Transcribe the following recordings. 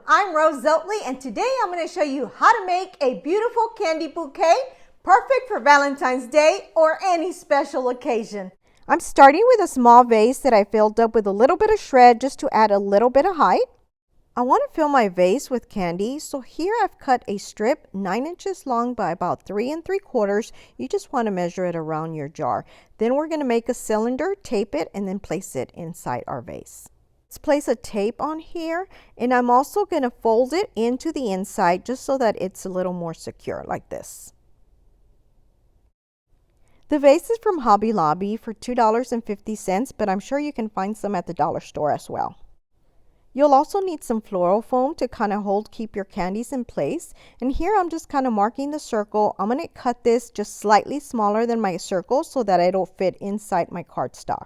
I'm Rose Zotley, and today I'm going to show you how to make a beautiful candy bouquet, perfect for Valentine's Day or any special occasion. I'm starting with a small vase that I filled up with a little bit of shred just to add a little bit of height. I want to fill my vase with candy, so here I've cut a strip 9 inches long by about 3 3/4. You just want to measure it around your jar. Then we're going to make a cylinder, tape it, and then place it inside our vase. Let's place a tape on here, and I'm also going to fold it into the inside just so that it's a little more secure like this. The vase is from Hobby Lobby for $2.50, but I'm sure you can find some at the dollar store as well. You'll also need some floral foam to kind of keep your candies in place. And here I'm just kind of marking the circle. I'm going to cut this just slightly smaller than my circle so that it'll fit inside my cardstock.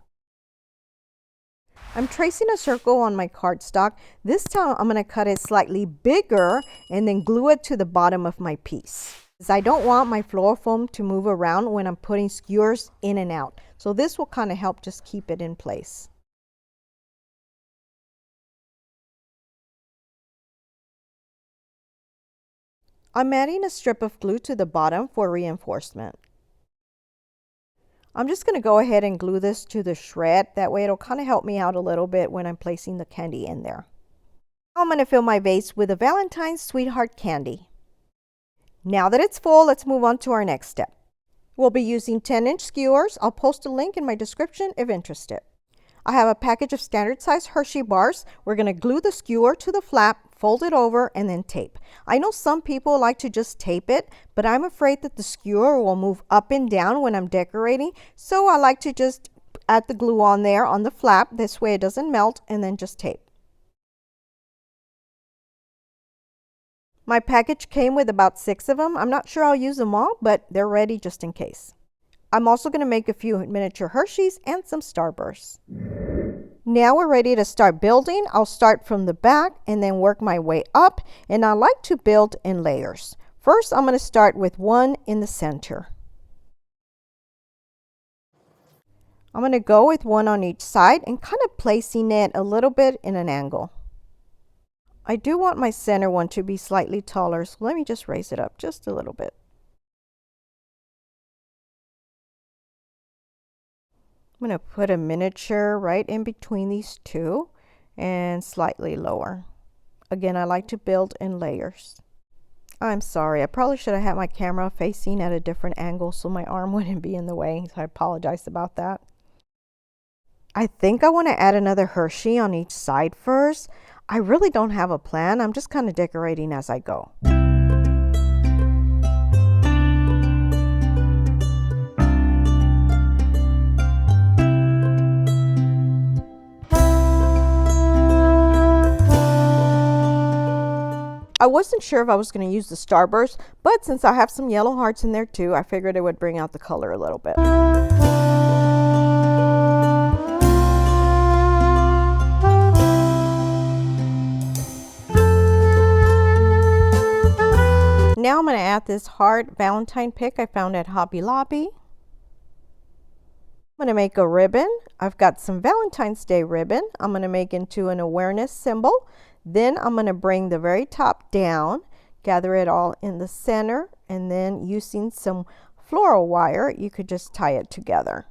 I'm tracing a circle on my cardstock. This time I'm going to cut it slightly bigger and then glue it to the bottom of my piece. I don't want my floral foam to move around when I'm putting skewers in and out. So this will kind of help just keep it in place. I'm adding a strip of glue to the bottom for reinforcement. I'm just going to go ahead and glue this to the shred. That way it'll kind of help me out a little bit when I'm placing the candy in there. I'm going to fill my vase with a Valentine Sweetheart candy. Now that it's full, let's move on to our next step. We'll be using 10-inch skewers. I'll post a link in my description if interested. I have a package of standard size Hershey bars. We're going to glue the skewer to the flap, fold it over, and then tape. I know some people like to just tape it, but I'm afraid that the skewer will move up and down when I'm decorating, so I like to just add the glue on there on the flap. This way it doesn't melt, and then just tape. My package came with about 6 of them. I'm not sure I'll use them all, but they're ready just in case. I'm also going to make a few miniature Hershey's and some Starbursts. Now we're ready to start building. I'll start from the back and then work my way up, and I like to build in layers. First, I'm going to start with one in the center. I'm going to go with one on each side and kind of placing it a little bit in an angle. I do want my center one to be slightly taller, so let me just raise it up just a little bit. I'm going to put a miniature right in between these two and slightly lower. Again, I like to build in layers. I'm sorry, I probably should have had my camera facing at a different angle so my arm wouldn't be in the way, so I apologize about that. I think I want to add another Hershey on each side first. I really don't have a plan. I'm just kind of decorating as I go. I wasn't sure if I was going to use the Starburst, but since I have some yellow hearts in there too, I figured it would bring out the color a little bit. Now I'm going to add this heart Valentine pick I found at Hobby Lobby. I'm going to make a ribbon. I've got some Valentine's Day ribbon. I'm going to make into an awareness symbol. Then I'm going to bring the very top down, gather it all in the center, and then using some floral wire, you could just tie it together.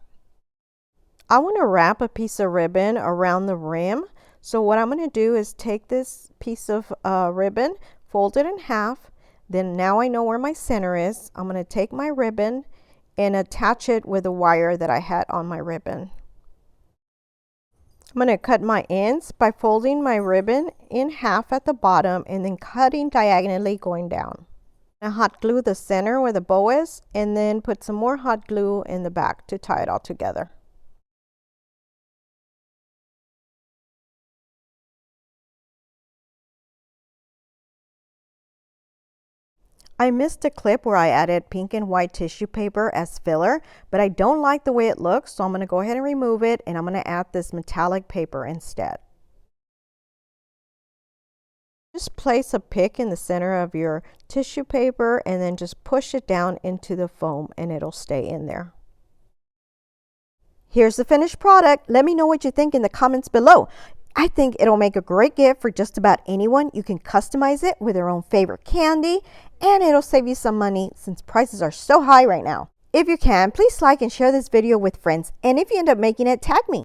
I want to wrap a piece of ribbon around the rim. So what I'm going to do is take this piece of ribbon, fold it in half. Then now I know where my center is. I'm going to take my ribbon and attach it with a wire that I had on my ribbon. I'm going to cut my ends by folding my ribbon in half at the bottom and then cutting diagonally going down. I hot glue the center where the bow is and then put some more hot glue in the back to tie it all together. I missed a clip where I added pink and white tissue paper as filler, but I don't like the way it looks, so I'm going to go ahead and remove it, and I'm going to add this metallic paper instead. Just place a pick in the center of your tissue paper and then just push it down into the foam and it'll stay in there. Here's the finished product. Let me know what you think in the comments below. I think it'll make a great gift for just about anyone. You can customize it with their own favorite candy, and it'll save you some money since prices are so high right now. If you can, please like and share this video with friends, and if you end up making it, tag me.